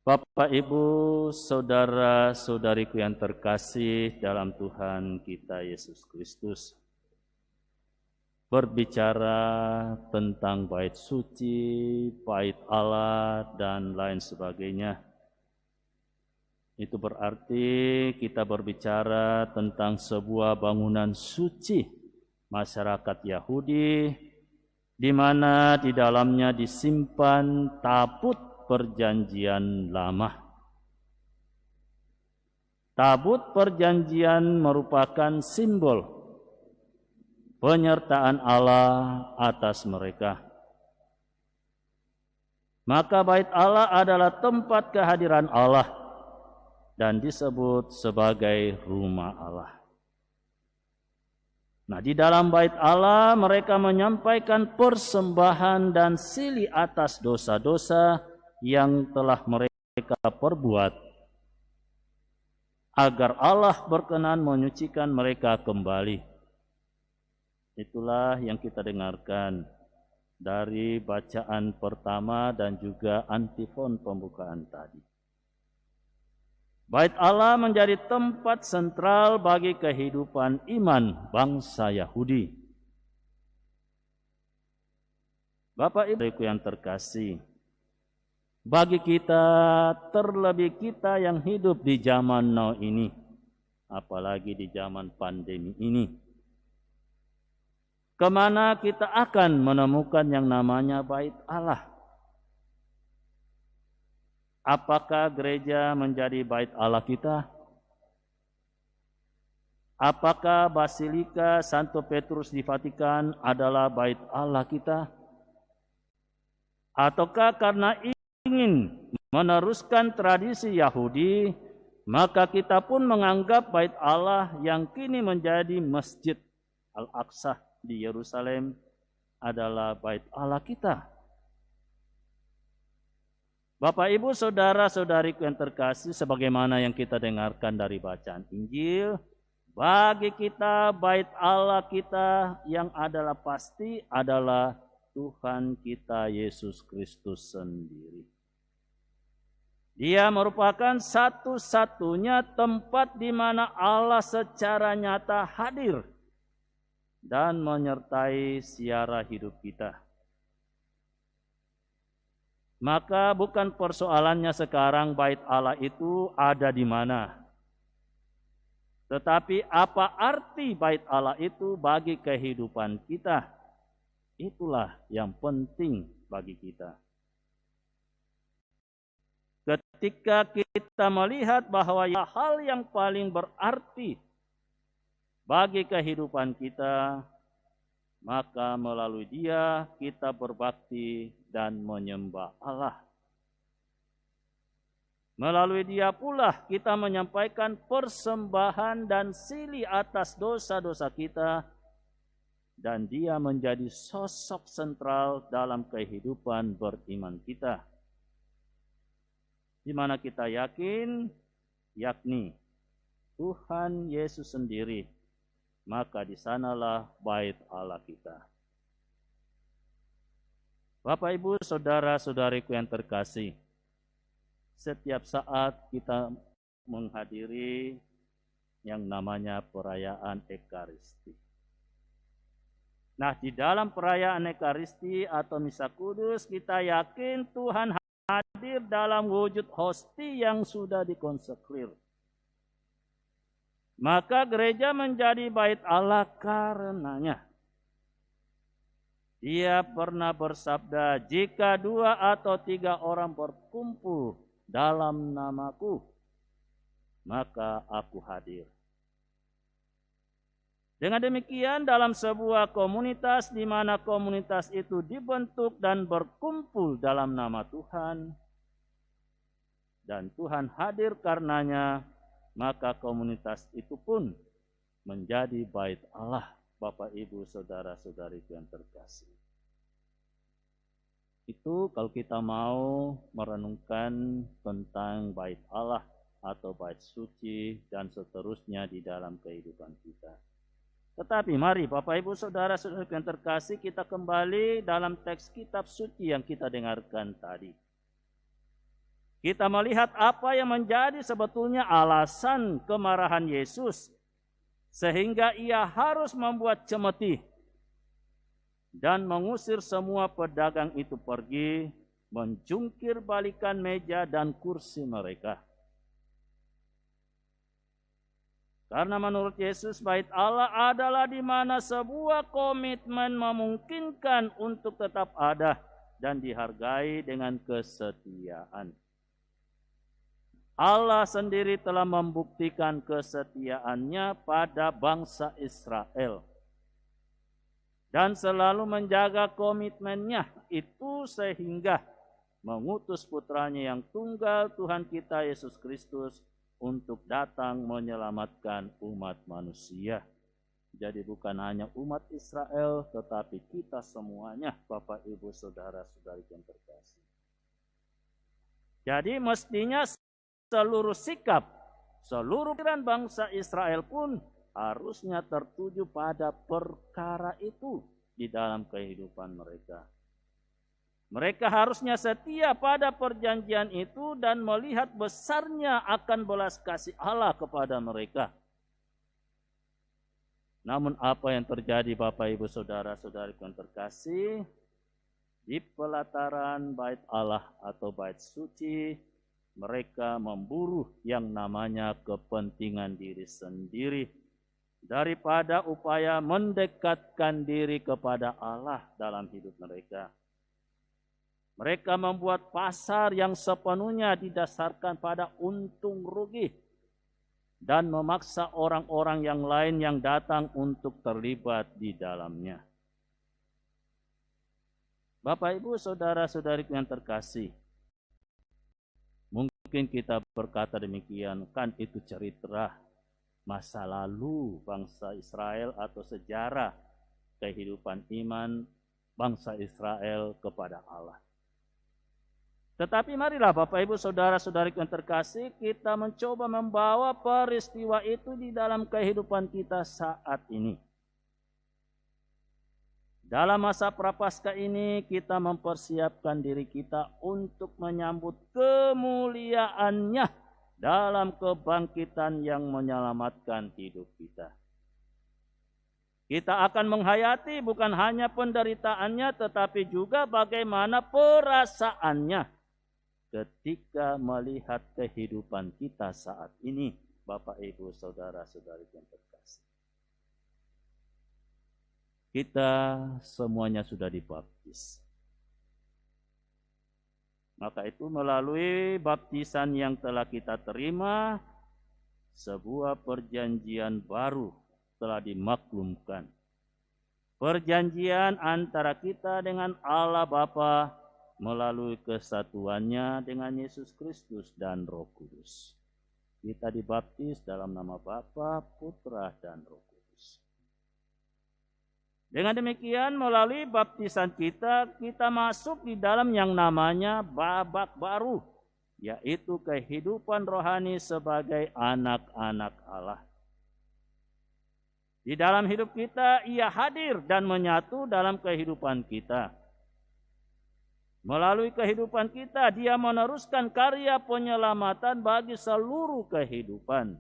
Bapak, Ibu, saudara-saudariku yang terkasih dalam Tuhan kita Yesus Kristus, berbicara tentang bait suci, bait Allah, dan lain sebagainya. Itu berarti kita berbicara tentang sebuah bangunan suci masyarakat Yahudi, di mana di dalamnya disimpan tabut Perjanjian Lama. Tabut Perjanjian merupakan simbol penyertaan Allah atas mereka. Maka bait Allah adalah tempat kehadiran Allah dan disebut sebagai rumah Allah. Nah, di dalam bait Allah mereka menyampaikan persembahan dan silih atas dosa-dosa yang telah mereka perbuat, agar Allah berkenan menyucikan mereka kembali. Itulah yang kita dengarkan dari bacaan pertama dan juga antifon pembukaan tadi. Bait Allah menjadi tempat sentral bagi kehidupan iman bangsa Yahudi. Bapak Ibu yang terkasih, bagi kita, terlebih kita yang hidup di zaman now ini, apalagi di zaman pandemi ini, kemana kita akan menemukan yang namanya bait Allah? Apakah gereja menjadi bait Allah kita? Apakah Basilika Santo Petrus di Vatikan adalah bait Allah kita? Ataukah karena ingin meneruskan tradisi Yahudi, maka kita pun menganggap bait Allah yang kini menjadi Masjid Al-Aqsa di Yerusalem adalah bait Allah kita? Bapak, Ibu, saudara-saudariku yang terkasih, sebagaimana yang kita dengarkan dari bacaan Injil, bagi kita bait Allah kita yang adalah pasti adalah Tuhan kita Yesus Kristus sendiri. Dia merupakan satu-satunya tempat di mana Allah secara nyata hadir dan menyertai siara hidup kita. Maka bukan persoalannya sekarang bait Allah itu ada di mana, tetapi apa arti bait Allah itu bagi kehidupan kita. Itulah yang penting bagi kita. Ketika kita melihat bahwa hal yang paling berarti bagi kehidupan kita, maka melalui Dia kita berbakti dan menyembah Allah. Melalui Dia pula kita menyampaikan persembahan dan silih atas dosa-dosa kita, dan Dia menjadi sosok sentral dalam kehidupan beriman kita, di mana kita yakin, yakni Tuhan Yesus sendiri, maka di sanalah bait Allah kita. Bapak, Ibu, saudara-saudariku yang terkasih, setiap saat kita menghadiri yang namanya perayaan Ekaristi. Nah, di dalam perayaan Ekaristi atau Misa Kudus, kita yakin Tuhan hadir dalam wujud hosti yang sudah dikonsekrir. Maka gereja menjadi bait Allah karenanya. Dia pernah bersabda, jika 2 atau 3 orang berkumpul dalam namaku, maka aku hadir. Dengan demikian, dalam sebuah komunitas di mana komunitas itu dibentuk dan berkumpul dalam nama Tuhan, dan Tuhan hadir karenanya, maka komunitas itu pun menjadi bait Allah. Bapak, Ibu, saudara-saudariku yang terkasih. Itu kalau kita mau merenungkan tentang bait Allah atau bait suci dan seterusnya di dalam kehidupan kita. Tetapi mari Bapak, Ibu, saudara-saudara yang terkasih, kita kembali dalam teks kitab suci yang kita dengarkan tadi. Kita melihat apa yang menjadi sebetulnya alasan kemarahan Yesus, sehingga ia harus membuat cemeti dan mengusir semua pedagang itu pergi, menjungkir balikan meja dan kursi mereka. Karena menurut Yesus, bait Allah adalah di mana sebuah komitmen memungkinkan untuk tetap ada dan dihargai dengan kesetiaan. Allah sendiri telah membuktikan kesetiaannya pada bangsa Israel dan selalu menjaga komitmennya itu sehingga mengutus putranya yang tunggal Tuhan kita Yesus Kristus untuk datang menyelamatkan umat manusia. Jadi bukan hanya umat Israel, tetapi kita semuanya, Bapak, Ibu, Saudara-saudari yang terkasih. Jadi mestinya seluruh sikap, seluruh pikiran bangsa Israel pun harusnya tertuju pada perkara itu di dalam kehidupan mereka. Mereka harusnya setia pada perjanjian itu dan melihat besarnya akan belas kasih Allah kepada mereka. Namun apa yang terjadi, Bapak, Ibu, Saudara-saudari yang terkasih, di pelataran bait Allah atau bait suci, mereka memburu yang namanya kepentingan diri sendiri daripada upaya mendekatkan diri kepada Allah dalam hidup mereka. Mereka membuat pasar yang sepenuhnya didasarkan pada untung rugi dan memaksa orang-orang yang lain yang datang untuk terlibat di dalamnya. Bapak, Ibu, Saudara-saudari yang terkasih, mungkin kita berkata demikian, kan itu cerita masa lalu bangsa Israel atau sejarah kehidupan iman bangsa Israel kepada Allah. Tetapi marilah Bapak, Ibu, Saudara-saudari yang terkasih, kita mencoba membawa peristiwa itu di dalam kehidupan kita saat ini. Dalam masa Prapaskah ini kita mempersiapkan diri kita untuk menyambut kemuliaannya dalam kebangkitan yang menyelamatkan hidup kita. Kita akan menghayati bukan hanya penderitaannya, tetapi juga bagaimana perasaannya ketika melihat kehidupan kita saat ini, Bapak, Ibu, Saudara-saudari yang terkasih. Kita semuanya sudah dibaptis. Maka itu melalui baptisan yang telah kita terima, sebuah perjanjian baru telah dimaklumkan. Perjanjian antara kita dengan Allah Bapa melalui kesatuannya dengan Yesus Kristus dan Roh Kudus. Kita dibaptis dalam nama Bapa, Putra, dan Roh Kudus. Dengan demikian melalui baptisan kita masuk di dalam yang namanya babak baru, yaitu kehidupan rohani sebagai anak-anak Allah. Di dalam hidup kita, Ia hadir dan menyatu dalam kehidupan kita. Melalui kehidupan kita, Dia meneruskan karya penyelamatan bagi seluruh kehidupan.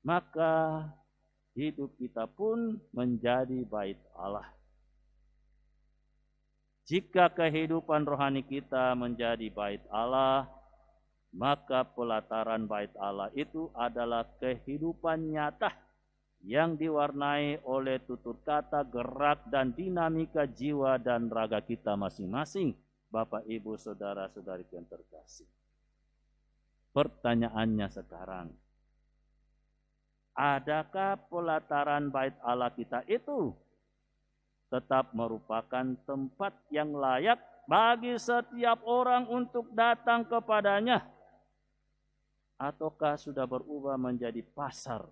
Maka hidup kita pun menjadi bait Allah. Jika kehidupan rohani kita menjadi bait Allah, maka pelataran bait Allah itu adalah kehidupan nyata yang diwarnai oleh tutur kata, gerak, dan dinamika jiwa dan raga kita masing-masing, Bapak, Ibu, Saudara-saudari yang terkasih. Pertanyaannya sekarang, adakah pelataran bait Allah kita itu tetap merupakan tempat yang layak bagi setiap orang untuk datang kepadanya? Ataukah sudah berubah menjadi pasar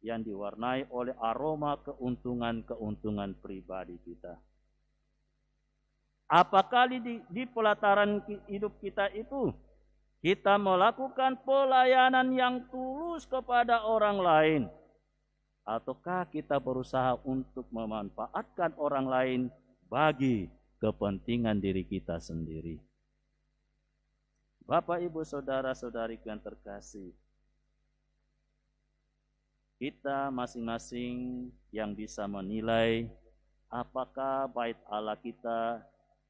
yang diwarnai oleh aroma keuntungan-keuntungan pribadi kita? Apakah di pelataran hidup kita itu kita melakukan pelayanan yang tulus kepada orang lain? Ataukah kita berusaha untuk memanfaatkan orang lain bagi kepentingan diri kita sendiri? Bapak, Ibu, Saudara-saudariku yang terkasih, kita masing-masing yang bisa menilai apakah bait Allah kita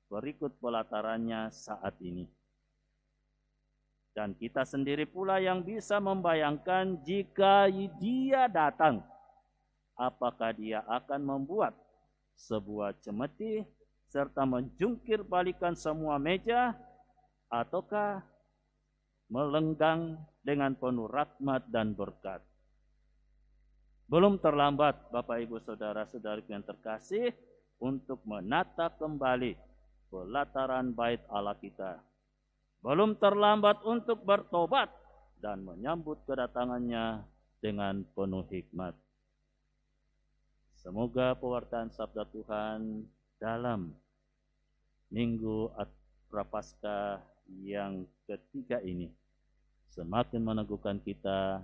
berikut pelatarannya saat ini. Dan kita sendiri pula yang bisa membayangkan jika dia datang, apakah dia akan membuat sebuah cemeti serta menjungkir balikan semua meja, ataukah melenggang dengan penuh rahmat dan berkat. Belum terlambat, Bapak, Ibu, Saudara-saudariku yang terkasih, untuk menata kembali pelataran bait Allah kita. Belum terlambat untuk bertobat dan menyambut kedatangannya dengan penuh hikmat. Semoga pewartaan sabda Tuhan dalam Minggu Prapaskah yang ketiga ini semakin meneguhkan kita,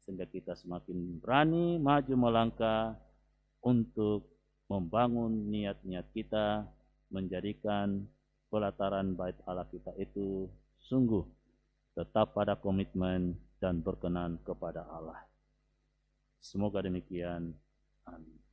sehingga kita semakin berani maju melangkah untuk membangun niat-niat kita, menjadikan pelataran bait Allah kita itu sungguh tetap pada komitmen dan berkenan kepada Allah. Semoga demikian. Amin.